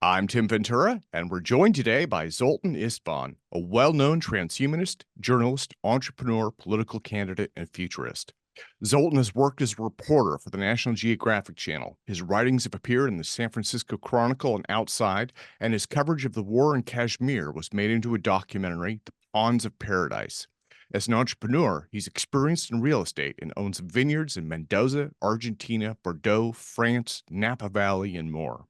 I'm Tim Ventura, and we're joined today by Zoltan Istvan, a well-known transhumanist, journalist, entrepreneur, political candidate, and futurist. Zoltan has worked as a reporter for the National Geographic Channel. His writings have appeared in the San Francisco Chronicle and Outside, and his coverage of the war in Kashmir was made into a documentary, The Pawns of Paradise. As an entrepreneur, he's experienced in real estate and owns vineyards in Mendoza, Argentina, Bordeaux, France, Napa Valley, and more.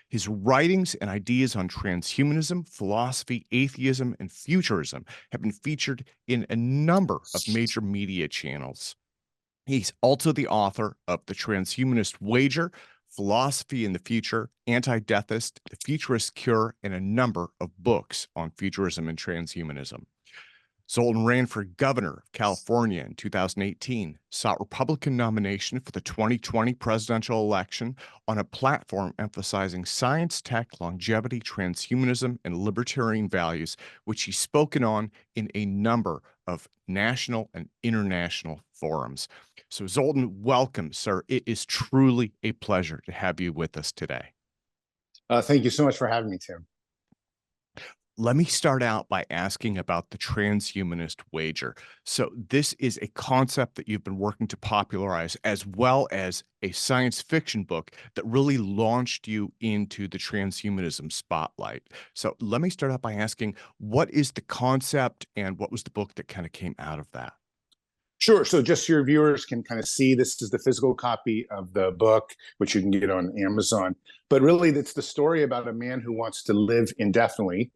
His writings and ideas on transhumanism, philosophy, atheism, and futurism have been featured in a number of major media channels. He's also the author of The Transhumanist Wager, Philosophy in the Future, Anti-Deathist, The Futurist Cure, and a number of books on futurism and transhumanism. Zoltan ran for governor of California in 2018, sought Republican nomination for the 2020 presidential election on a platform emphasizing science, tech, longevity, transhumanism, and libertarian values, which he's spoken on in a number of national and international forums. So Zoltan, welcome, sir. It is truly a pleasure to have you with us today. Thank you so much for having me, Tim. Let me start out by asking about the transhumanist wager. So this is a concept that you've been working to popularize, as well as a science fiction book that really launched you into the transhumanism spotlight. So let me start out by asking, what is the concept and what was the book that kind of came out of that? Sure. So just so your viewers can kind of see, this is the physical copy of the book, which you can get on Amazon. But really, it's the story about a man who wants to live indefinitely,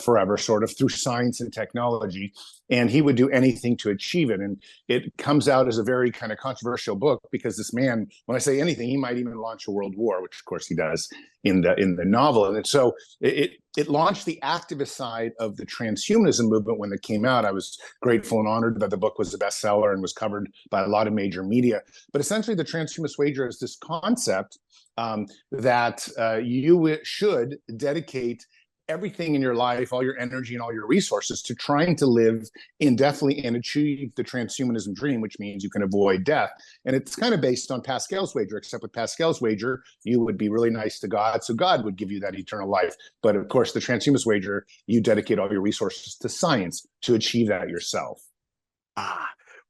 forever, sort of through science and technology, and he would do anything to achieve it. And it comes out as a very kind of controversial book because this man, when I say anything, he might even launch a world war, which of course he does in the novel. And so it launched the activist side of the transhumanism movement when it came out. I was grateful and honored that the book was a bestseller and was covered by a lot of major media. But essentially, the transhumanist wager is this concept that you should dedicate everything in your life, all your energy and all your resources to trying to live indefinitely and achieve the transhumanism dream, which means you can avoid death. And it's kind of based on Pascal's wager, except with Pascal's wager, you would be really nice to God, so God would give you that eternal life. But of course, the transhumanist wager, you dedicate all your resources to science to achieve that yourself.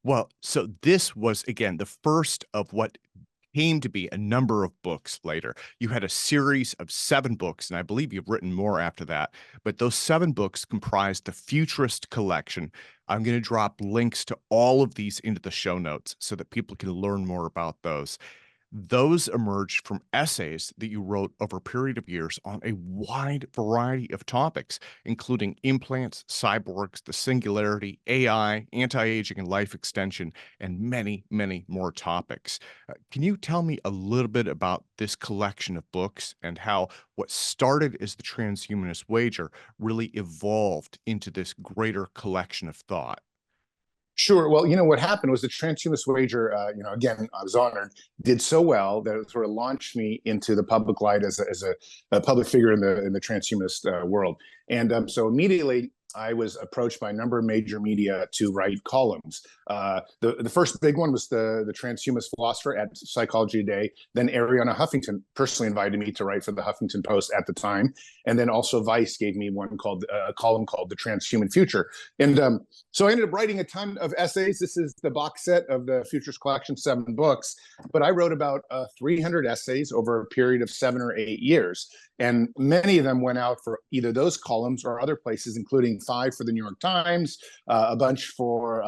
Well, so this was, again, the first of what came to be a number of books later. You had a series of 7 books, and I believe you've written more after that. But those 7 books comprise the Futurist collection. I'm going to drop links to all of these into the show notes so that people can learn more about those. Those emerged from essays that you wrote over a period of years on a wide variety of topics, including implants, cyborgs, the singularity, AI, anti-aging and life extension, and many, many more topics. Can you tell me a little bit about this collection of books and how what started as the transhumanist wager really evolved into this greater collection of thought? Sure. Well, what happened was the transhumanist wager, again, I was honored, did so well that it sort of launched me into the public light as a public figure in the transhumanist world. And so immediately I was approached by a number of major media to write columns. The first big one was the transhumanist philosopher at Psychology Today. Then Arianna Huffington personally invited me to write for the Huffington Post at the time. And then also Vice gave me a column called The Transhuman Future. And so I ended up writing a ton of essays. This is the box set of the Futures Collection, 7 books. But I wrote about 300 essays over a period of 7 or 8 years. And many of them went out for either those columns or other places, including 5 for the New York Times, a bunch for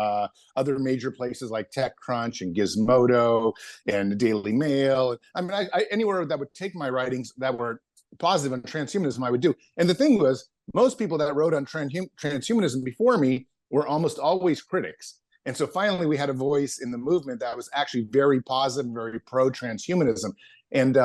other major places like TechCrunch and Gizmodo and the Daily Mail. I mean, anywhere that would take my writings that were positive on transhumanism, I would do. And the thing was, most people that wrote on transhumanism before me were almost always critics. And so finally, we had a voice in the movement that was actually very positive, very pro-transhumanism. And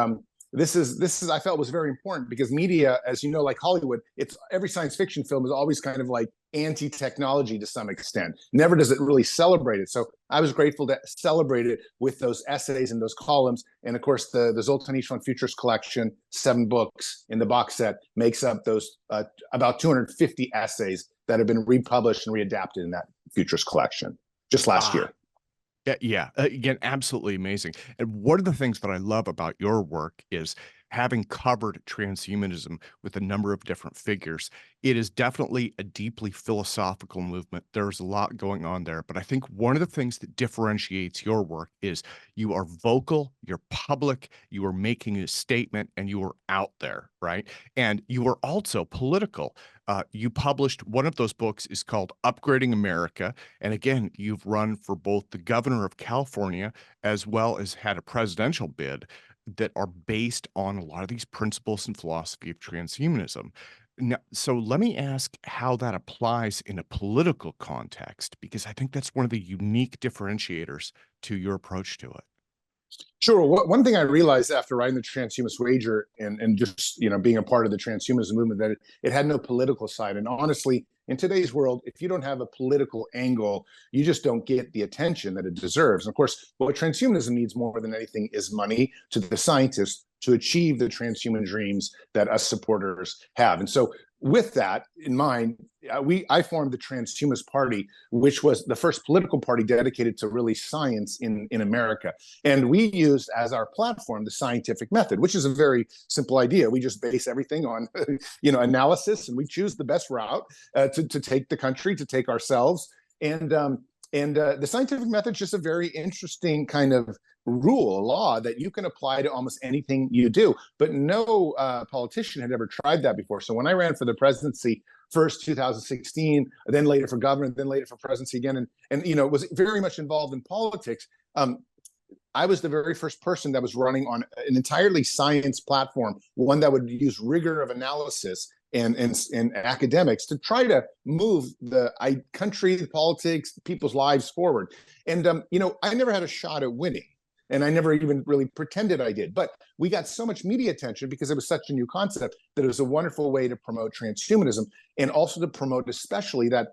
this is I felt was very important because media, as you know, like Hollywood, it's every science fiction film is always kind of like anti-technology to some extent. Never does it really celebrate it. So I was grateful to celebrate it with those essays and those columns. And of course, the Zoltan Istvan Futures collection, 7 books in the box set, makes up those about 250 essays that have been republished and readapted in that Futures collection just last year. Yeah, again, absolutely amazing. And one of the things that I love about your work is having covered transhumanism with a number of different figures, it is definitely a deeply philosophical movement. There's a lot going on there. But I think one of the things that differentiates your work is you are vocal, you're public, you are making a statement, and you are out there, right? And you are also political. You published one of those books is called Upgrading America. And again, you've run for both the governor of California as well as had a presidential bid that are based on a lot of these principles and philosophy of transhumanism. Now, so let me ask how that applies in a political context, because I think that's one of the unique differentiators to your approach to it. Sure. One thing I realized after writing the Transhumanist Wager and just being a part of the transhumanism movement, that it had no political side. And honestly, in today's world, if you don't have a political angle, you just don't get the attention that it deserves. And of course, what transhumanism needs more than anything is money to the scientists to achieve the transhuman dreams that us supporters have. And so with that in mind, I formed the Transhumanist Party, which was the first political party dedicated to really science in America. And we used as our platform the scientific method, which is a very simple idea. We just base everything on analysis, and we choose the best route to take the country, to take ourselves. And the scientific method is just a very interesting kind of rule, a law that you can apply to almost anything you do. But no politician had ever tried that before. So when I ran for the presidency, first 2016, then later for governor, then later for presidency again, and was very much involved in politics. I was the very first person that was running on an entirely science platform, one that would use rigor of analysis and academics to try to move the country, the politics, people's lives forward. And I never had a shot at winning, and I never even really pretended I did. But we got so much media attention because it was such a new concept that it was a wonderful way to promote transhumanism, and also to promote especially that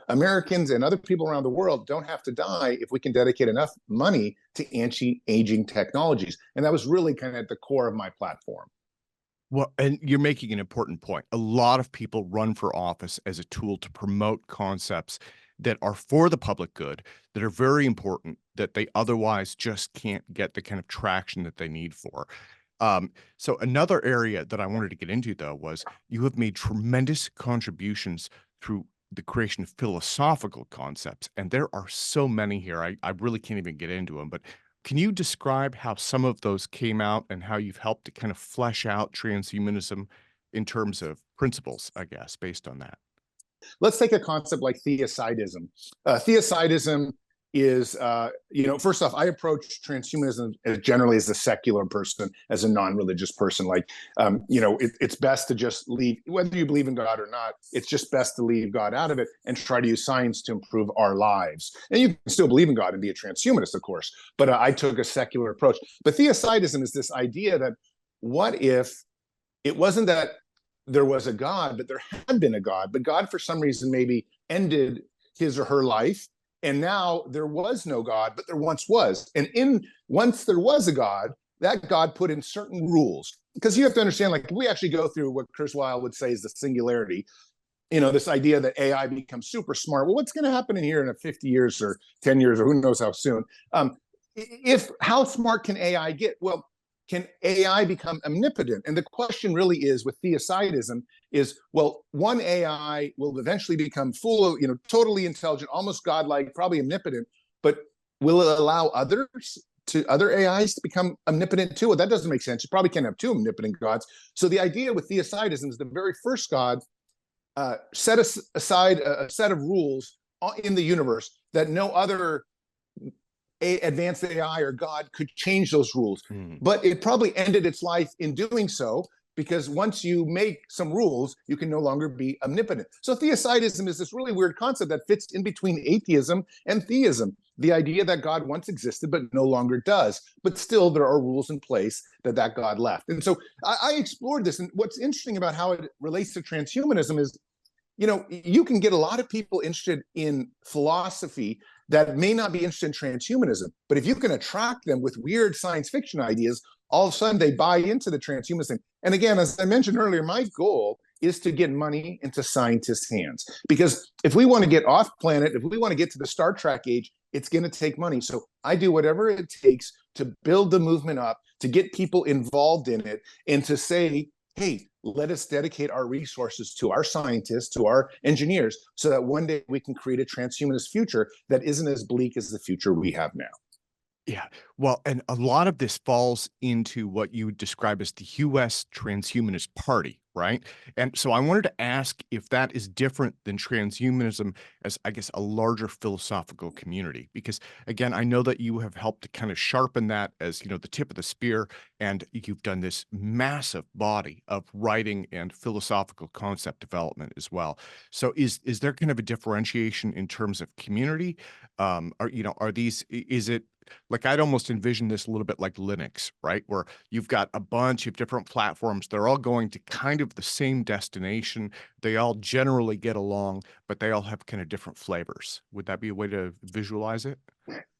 Americans and other people around the world don't have to die if we can dedicate enough money to anti-aging technologies. And that was really kind of at the core of my platform. Well, and you're making an important point. A lot of people run for office as a tool to promote concepts that are for the public good, that are very important, that they otherwise just can't get the kind of traction that they need for. So another area that I wanted to get into, though, was you have made tremendous contributions through the creation of philosophical concepts. And there are so many here. I really can't even get into them, but can you describe how some of those came out and how you've helped to kind of flesh out transhumanism in terms of principles, I guess, based on that? Let's take a concept like theocidism. Theocidism is, first off, I approach transhumanism as generally as a secular person, as a non-religious person. Like, it's best to just leave, whether you believe in God or not, it's just best to leave God out of it and try to use science to improve our lives. And you can still believe in God and be a transhumanist, of course, but I took a secular approach. But theocidism is this idea that what if it wasn't that there was a God, but there had been a God, but God, for some reason, maybe ended his or her life. And now there was no God, but there once was. And once there was a God, that God put in certain rules. Because you have to understand, like, if we actually go through what Kurzweil would say is the singularity, this idea that AI becomes super smart. Well, what's going to happen in here in 50 years or 10 years or who knows how soon? How smart can AI get? Well, can AI become omnipotent? And the question really is with theocidism is, well, one AI will eventually become full of, totally intelligent, almost godlike, probably omnipotent, but will it allow other AIs to become omnipotent too? Well, that doesn't make sense. You probably can't have two omnipotent gods. So the idea with theocidism is the very first God set aside a set of rules in the universe that no other advanced AI or God could change those rules. But it probably ended its life in doing so, because once you make some rules, you can no longer be omnipotent. So theocidism is this really weird concept that fits in between atheism and theism. The idea that God once existed, but no longer does. But still, there are rules in place that God left. And so I explored this. And what's interesting about how it relates to transhumanism is, you can get a lot of people interested in philosophy that may not be interested in transhumanism. But if you can attract them with weird science fiction ideas, all of a sudden they buy into the transhumanism. And again, as I mentioned earlier, my goal is to get money into scientists' hands. Because if we want to get off planet, if we want to get to the Star Trek age, it's going to take money. So I do whatever it takes to build the movement up, to get people involved in it, and to say, hey, let us dedicate our resources to our scientists, to our engineers, so that one day we can create a transhumanist future that isn't as bleak as the future we have now. Yeah. Well, and a lot of this falls into what you would describe as the U.S. Transhumanist Party, right? And so I wanted to ask if that is different than transhumanism as, I guess, a larger philosophical community. Because again, I know that you have helped to kind of sharpen that as, the tip of the spear, and you've done this massive body of writing and philosophical concept development as well. So is there kind of a differentiation in terms of community? Is it like I'd almost envision this a little bit like Linux, right? Where you've got a bunch of different platforms. They're all going to kind of the same destination. They all generally get along, but they all have kind of different flavors. Would that be a way to visualize it?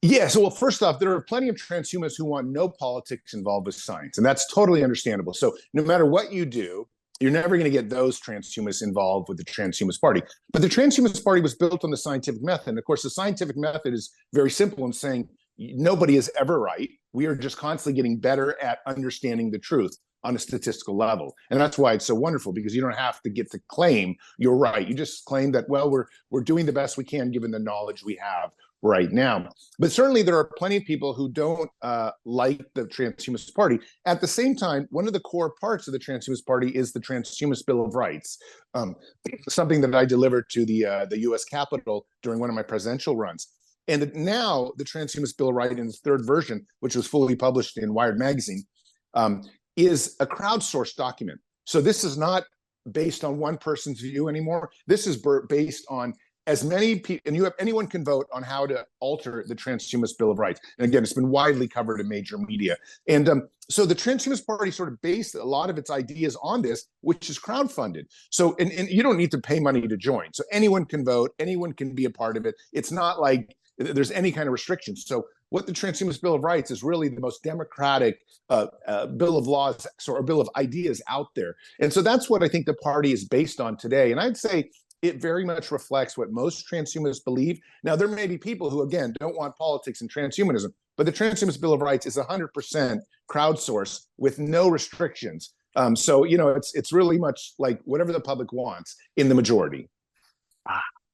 Yeah. So, well, first off, there are plenty of transhumanists who want no politics involved with science, and that's totally understandable. So, no matter what you do, you're never going to get those transhumanists involved with the Transhumanist Party. But the Transhumanist Party was built on the scientific method. And of course, the scientific method is very simple in saying nobody is ever right. We are just constantly getting better at understanding the truth on a statistical level. And that's why it's so wonderful, because you don't have to get to claim you're right. You just claim that, well, we're doing the best we can given the knowledge we have right now. But certainly there are plenty of people who don't like the Transhumanist Party. At the same time, one of the core parts of the Transhumanist Party is the Transhumanist Bill of Rights, something that I delivered to the U.S. Capitol during one of my presidential runs. And now the Transhumanist Bill of Rights in its third version, which was fully published in Wired magazine, is a crowdsourced document. So this is not based on one person's view anymore. This is based on as many people, and anyone can vote on how to alter the Transhumanist Bill of Rights. And again, it's been widely covered in major media. And so the Transhumanist Party sort of based a lot of its ideas on this, which is crowdfunded. So, and you don't need to pay money to join. So anyone can vote, anyone can be a part of it. It's not like there's any kind of restrictions. So what the Transhumanist Bill of Rights is really the most democratic bill of laws or bill of ideas out there. And so that's what I think the party is based on today. And I'd say it very much reflects what most transhumanists believe. Now, there may be people who, again, don't want politics and transhumanism, but the Transhumanist Bill of Rights is 100% crowdsourced with no restrictions. So, it's really much like whatever the public wants in the majority.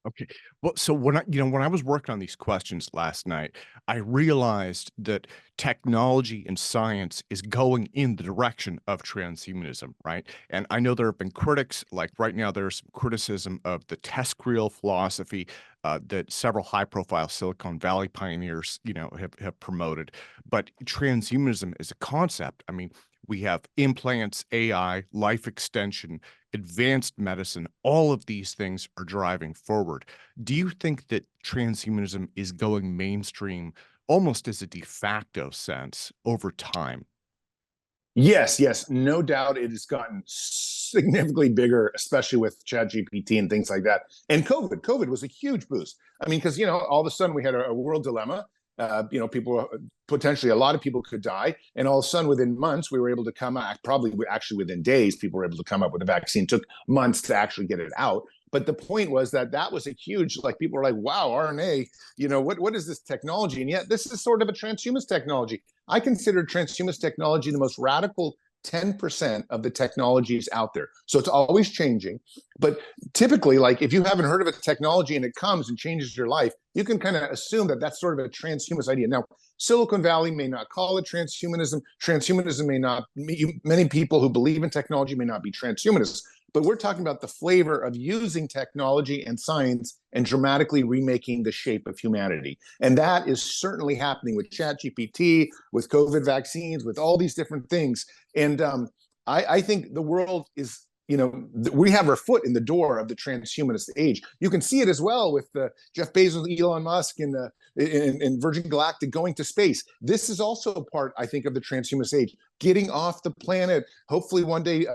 Okay. Well, so when I was working on these questions last night, I realized that technology and science is going in the direction of transhumanism, right? And I know there have been critics, like right now, there's some criticism of the TESCREAL philosophy that several high-profile Silicon Valley pioneers, have promoted. But transhumanism is a concept. I mean, we have implants, AI, life extension, advanced medicine. All of these things are driving forward. Do you think that transhumanism is going mainstream almost as a de facto sense over time? Yes, no doubt it has gotten significantly bigger, especially with ChatGPT and things like that. And COVID was a huge boost. I mean, because, all of a sudden we had a world dilemma. People, potentially a lot of people could die. And all of a sudden, within months, we were able to come out, probably actually within days, people were able to come up with a vaccine. It took months to actually get it out. But the point was that was a huge, like, people were like, wow, RNA, what is this technology? And yet this is sort of a transhumanist technology. I consider transhumanist technology the most radical 10% of the technologies out there. So it's always changing. But typically, like, if you haven't heard of a technology and it comes and changes your life, you can kind of assume that that's sort of a transhumanist idea. Now, Silicon Valley may not call it transhumanism. Transhumanism may not, many people who believe in technology may not be transhumanists. But we're talking about the flavor of using technology and science and dramatically remaking the shape of humanity. And that is certainly happening with ChatGPT, with COVID vaccines, with all these different things. And I think the world is, we have our foot in the door of the transhumanist age. You can see it as well with Jeff Bezos, Elon Musk, and Virgin Galactic going to space. This is also a part, I think, of the transhumanist age, getting off the planet, hopefully one day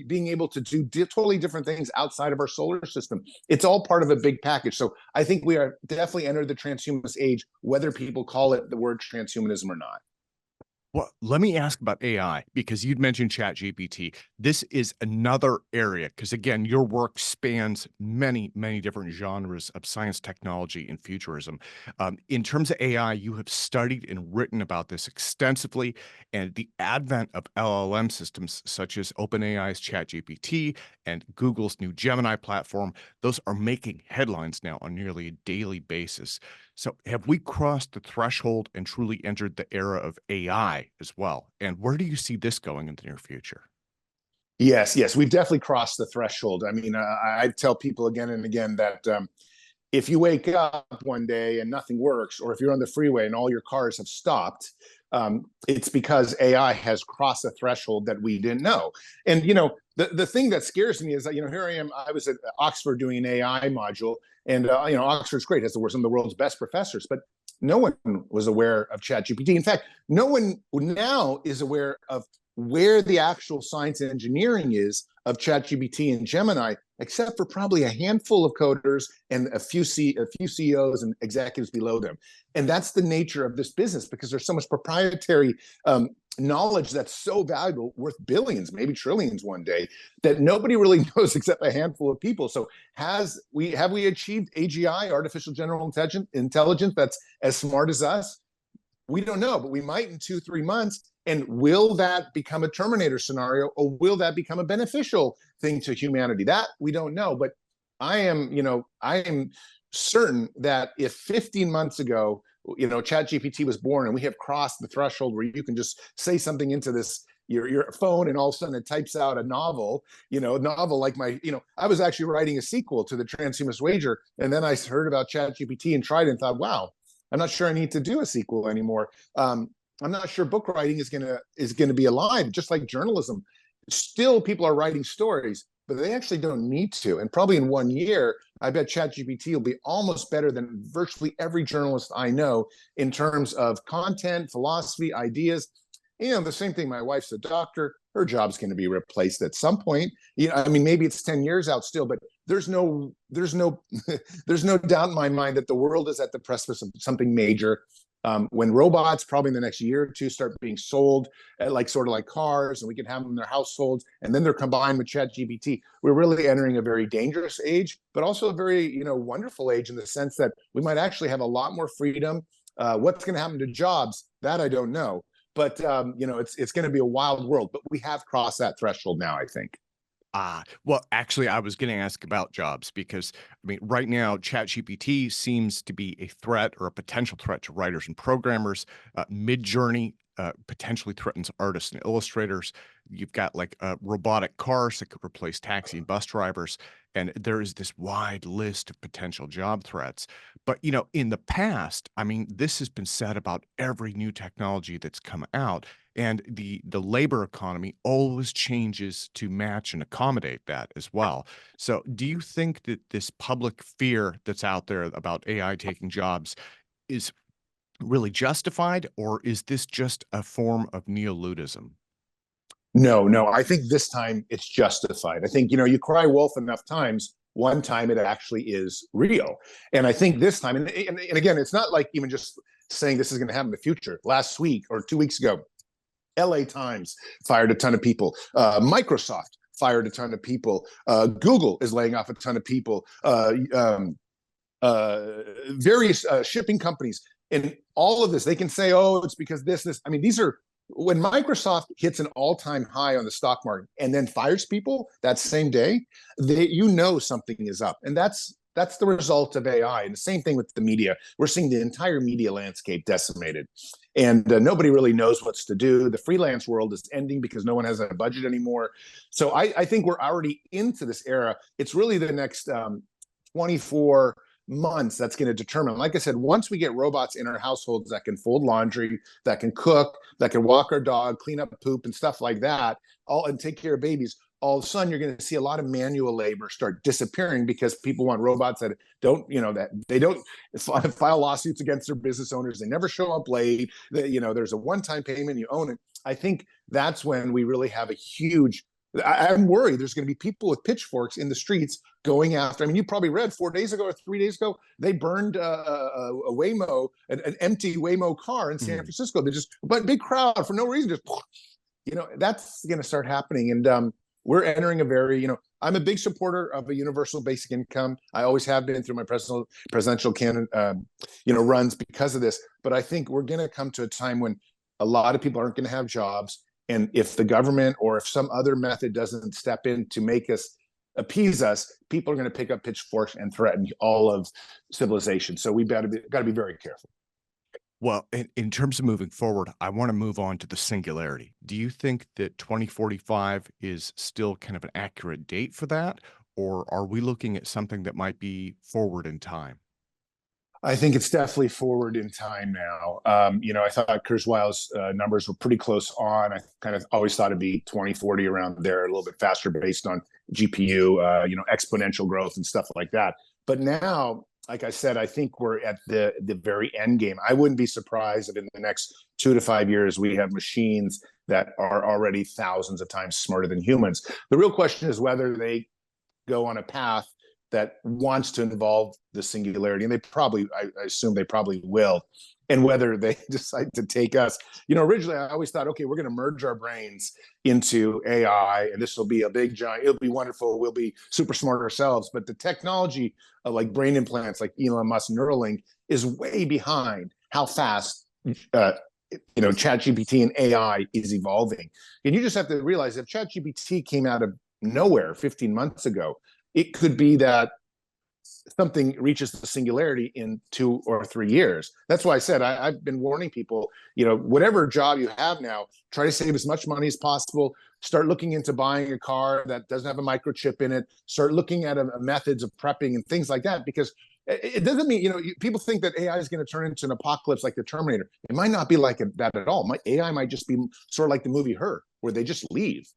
being able to do totally different things outside of our solar system. It's all part of a big package. So I think we are definitely entered the transhumanist age, whether people call it the word transhumanism or not. Well, let me ask about AI because you'd mentioned ChatGPT. This is another area because, again, your work spans many, many different genres of science, technology, and futurism. In terms of AI, you have studied and written about this extensively, and the advent of LLM systems such as OpenAI's ChatGPT and Google's new Gemini platform, those are making headlines now on nearly a daily basis. So, have we crossed the threshold and truly entered the era of AI as well? And where do you see this going in the near future? Yes, yes, we've definitely crossed the threshold. I mean, I tell people again and again that if you wake up one day and nothing works, or if you're on the freeway and all your cars have stopped, it's because AI has crossed a threshold that we didn't know. And the thing that scares me is that here I am. I was at Oxford doing an AI module, and Oxford's great, has some of the world's best professors, but no one was aware of ChatGPT. In fact, no one now is aware of where the actual science and engineering is of ChatGPT and Gemini, except for probably a handful of coders and a few CEOs and executives below them. And that's the nature of this business, because there's so much proprietary knowledge that's so valuable, worth billions, maybe trillions one day, that nobody really knows except a handful of people. So have we achieved AGI, artificial general intelligence, that's as smart as us? We don't know, but we might in 2-3 months. And will that become a Terminator scenario, or will that become a beneficial thing to humanity? That we don't know. But I am certain that if 15 months ago, ChatGPT was born and we have crossed the threshold where you can just say something into your phone and all of a sudden it types out a novel, like I was actually writing a sequel to the Transhumanist Wager, and then I heard about ChatGPT and tried it and thought, wow, I'm not sure I need to do a sequel anymore. I'm not sure book writing is gonna be alive, just like journalism. Still, people are writing stories, but they actually don't need to. And probably in 1 year, I bet ChatGPT will be almost better than virtually every journalist I know in terms of content, philosophy, ideas. The same thing. My wife's a doctor. Her job's going to be replaced at some point. I mean, maybe it's 10 years out still, but there's no there's no doubt in my mind that the world is at the precipice of something major. When robots, probably in the next year or two, start being sold sort of like cars, and we can have them in their households, and then they're combined with ChatGPT, we're really entering a very dangerous age, but also a very wonderful age, in the sense that we might actually have a lot more freedom. What's going to happen to jobs? That I don't know. But it's going to be a wild world. But we have crossed that threshold now, I think. Well, actually, I was going to ask about jobs because, I mean, right now, ChatGPT seems to be a threat or a potential threat to writers and programmers. Midjourney potentially threatens artists and illustrators. You've got robotic cars that could replace taxi and bus drivers. And there is this wide list of potential job threats. But, in the past, I mean, this has been said about every new technology that's come out. And the labor economy always changes to match and accommodate that as well. So, do you think that this public fear that's out there about AI taking jobs is really justified, or is this just a form of neoludism? No, no, I think this time it's justified. I think, you cry wolf enough times, one time it actually is real. And I think this time, and again, it's not like even just saying this is going to happen in the future. Last week or 2 weeks ago, LA Times fired a ton of people. Microsoft fired a ton of people. Google is laying off a ton of people. Various shipping companies. And all of this, they can say, oh, it's because this. I mean, these are, when Microsoft hits an all-time high on the stock market and then fires people that same day, something is up. And that's the result of AI. And the same thing with the media. We're seeing the entire media landscape decimated. And nobody really knows what's to do. The freelance world is ending because no one has a budget anymore. So I think we're already into this era. It's really the next 24 months that's going to determine. Like I said, once we get robots in our households that can fold laundry, that can cook, that can walk our dog, clean up poop and stuff like that, and take care of babies, all of a sudden you're going to see a lot of manual labor start disappearing, because people want robots that don't, that they don't file lawsuits against their business owners. They never show up late. There's a one-time payment, you own it. I think that's when we really have a huge I'm worried there's going to be people with pitchforks in the streets going after. I mean, you probably read 4 days ago or 3 days ago, they burned a Waymo, an empty Waymo car in San Mm. Francisco. They just, but big crowd for no reason, just, that's going to start happening. And we're entering a very, I'm a big supporter of a universal basic income. I always have been through my presidential runs because of this. But I think we're going to come to a time when a lot of people aren't going to have jobs. And if the government or if some other method doesn't step in to make us appease us, people are going to pick up pitchforks and threaten all of civilization. So we've got to be very careful. Well, in terms of moving forward, I want to move on to the singularity. Do you think that 2045 is still kind of an accurate date for that? Or are we looking at something that might be forward in time? I think it's definitely forward in time now. I thought Kurzweil's numbers were pretty close on. I kind of always thought it'd be 2040 around there, a little bit faster based on GPU, exponential growth and stuff like that. But now, like I said, I think we're at the very end game. I wouldn't be surprised if in the next 2 to 5 years we have machines that are already thousands of times smarter than humans. The real question is whether they go on a path that wants to involve the singularity, and I assume they probably will, and whether they decide to take us. Originally I always thought, okay, we're going to merge our brains into AI, and this will be a big giant, it'll be wonderful, we'll be super smart ourselves. But the technology of like brain implants, like Elon Musk Neuralink, is way behind how fast ChatGPT and AI is evolving. And you just have to realize if ChatGPT came out of nowhere 15 months ago, it could be that something reaches the singularity in 2 or 3 years. That's why I said I've been warning people, whatever job you have now, try to save as much money as possible. Start looking into buying a car that doesn't have a microchip in it. Start looking at methods of prepping and things like that, because it doesn't mean, people think that AI is going to turn into an apocalypse like the Terminator. It might not be like that at all. AI might just be sort of like the movie Her, where they just leave.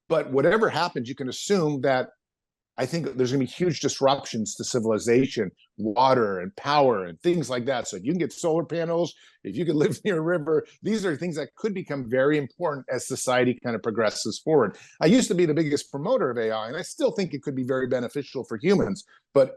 But whatever happens, you can assume that I think there's going to be huge disruptions to civilization, water and power and things like that. So if you can get solar panels, if you can live near a river, these are things that could become very important as society kind of progresses forward. I used to be the biggest promoter of AI, and I still think it could be very beneficial for humans. But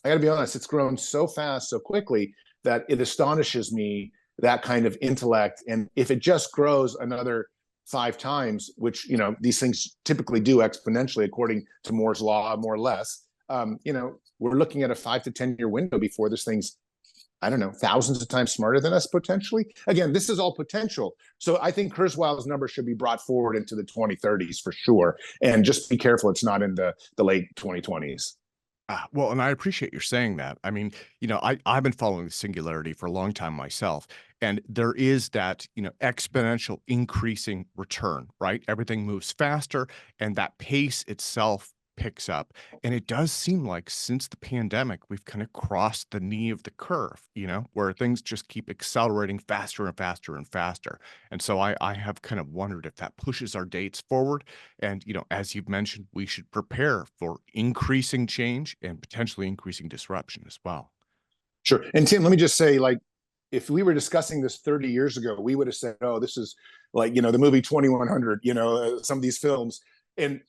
I got to be honest, it's grown so fast, so quickly, that it astonishes me, that kind of intellect. And if it just grows another 5 times, which these things typically do exponentially according to Moore's law, more or less, we're looking at a 5 to 10 year window before this thing's, I don't know, thousands of times smarter than us potentially. Again, this is all potential. So I think Kurzweil's number should be brought forward into the 2030s for sure. And just be careful it's not in the late 2020s. Well, and I appreciate your saying that. I mean, I've been following the singularity for a long time myself, and there is that, exponential increasing return, right? Everything moves faster, and that pace itself picks up. And it does seem like since the pandemic, we've kind of crossed the knee of the curve, where things just keep accelerating faster and faster and faster. And so I have kind of wondered if that pushes our dates forward. And, as you've mentioned, we should prepare for increasing change and potentially increasing disruption as well. Sure. And Tim, let me just say, like, if we were discussing this 30 years ago, we would have said, oh, this is like, the movie 2100, some of these films. And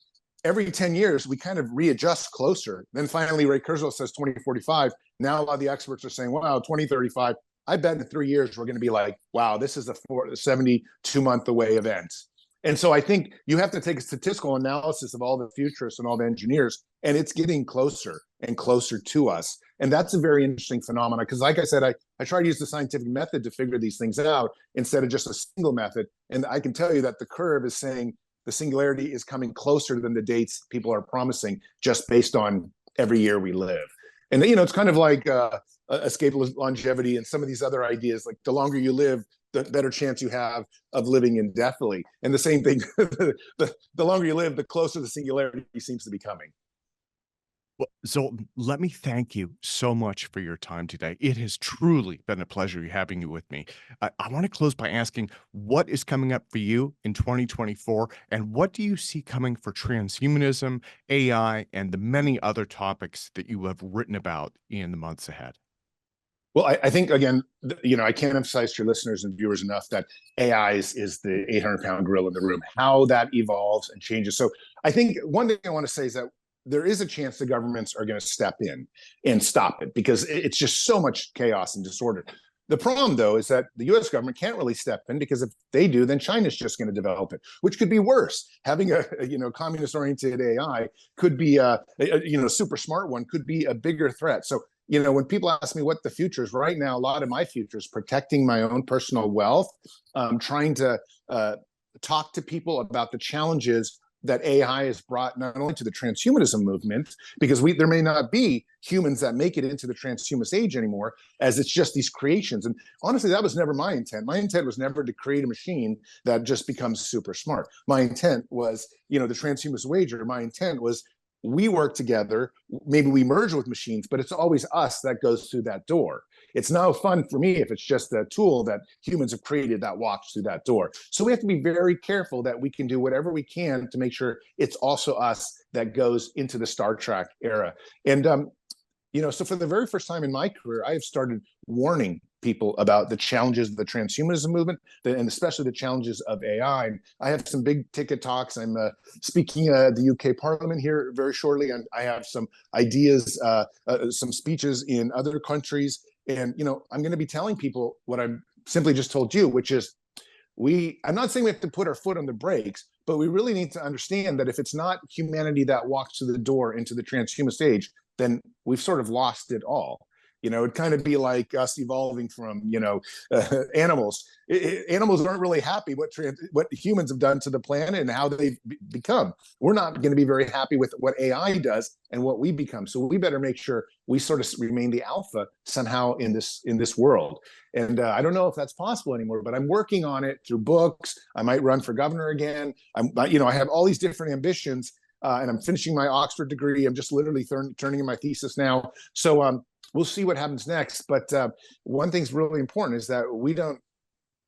every 10 years, we kind of readjust closer. Then finally, Ray Kurzweil says 2045. Now a lot of the experts are saying, wow, 2035. I bet in 3 years, we're going to be like, wow, this is a 72-month away event. And so I think you have to take a statistical analysis of all the futurists and all the engineers, and it's getting closer and closer to us. And that's a very interesting phenomenon, because like I said, I try to use the scientific method to figure these things out instead of just a single method. And I can tell you that the curve is saying the singularity is coming closer than the dates people are promising, just based on every year we live. And it's kind of like escapist longevity and some of these other ideas, like the longer you live, the better chance you have of living indefinitely. And the same thing, the longer you live, the closer the singularity seems to be coming. Well, Zoltan, let me thank you so much for your time today. It has truly been a pleasure having you with me. I want to close by asking, what is coming up for you in 2024, and what do you see coming for transhumanism, AI, and the many other topics that you have written about in the months ahead? Well, I think again, I can't emphasize to your listeners and viewers enough that AI is the 800-pound gorilla in the room. How that evolves and changes. So I think one thing I want to say is that there is a chance the governments are going to step in and stop it because it's just so much chaos and disorder. The problem, though, is that the U.S. government can't really step in because if they do, then China's just going to develop it, which could be worse. Having a communist-oriented AI could be a super smart one could be a bigger threat. So when people ask me what the future is right now, a lot of my future is protecting my own personal wealth, trying to talk to people about the challenges that AI has brought not only to the transhumanism movement, because there may not be humans that make it into the transhumanist age anymore, as it's just these creations. And honestly, that was never my intent. My intent was never to create a machine that just becomes super smart. My intent was, the transhumanist wager, my intent was we work together, maybe we merge with machines, but it's always us that goes through that door. It's no fun for me if it's just a tool that humans have created that walks through that door. So we have to be very careful that we can do whatever we can to make sure it's also us that goes into the Star Trek era. And so for the very first time in my career, I have started warning people about the challenges of the transhumanism movement, and especially the challenges of AI. And I have some big ticket talks. I'm speaking at the UK Parliament here very shortly, and I have some ideas, some speeches in other countries. And I'm going to be telling people what I'm simply just told you, which is I'm not saying we have to put our foot on the brakes, but we really need to understand that if it's not humanity that walks through the door into the transhumanist age, then we've sort of lost it all. It'd kind of be like us evolving from, animals. Animals aren't really happy what humans have done to the planet and how they've become. We're not going to be very happy with what AI does and what we become. So we better make sure we sort of remain the alpha somehow in this world. And I don't know if that's possible anymore, but I'm working on it through books. I might run for governor again. I have all these different ambitions. And I'm finishing my Oxford degree. I'm just literally turning in my thesis now. So we'll see what happens next. But one thing's really important is that we don't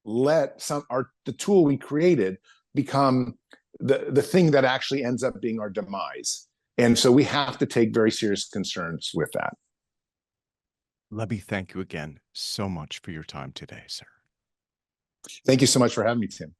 let the tool we created become the thing that actually ends up being our demise. And so we have to take very serious concerns with that. Let me thank you again so much for your time today, sir. Thank you so much for having me, Tim.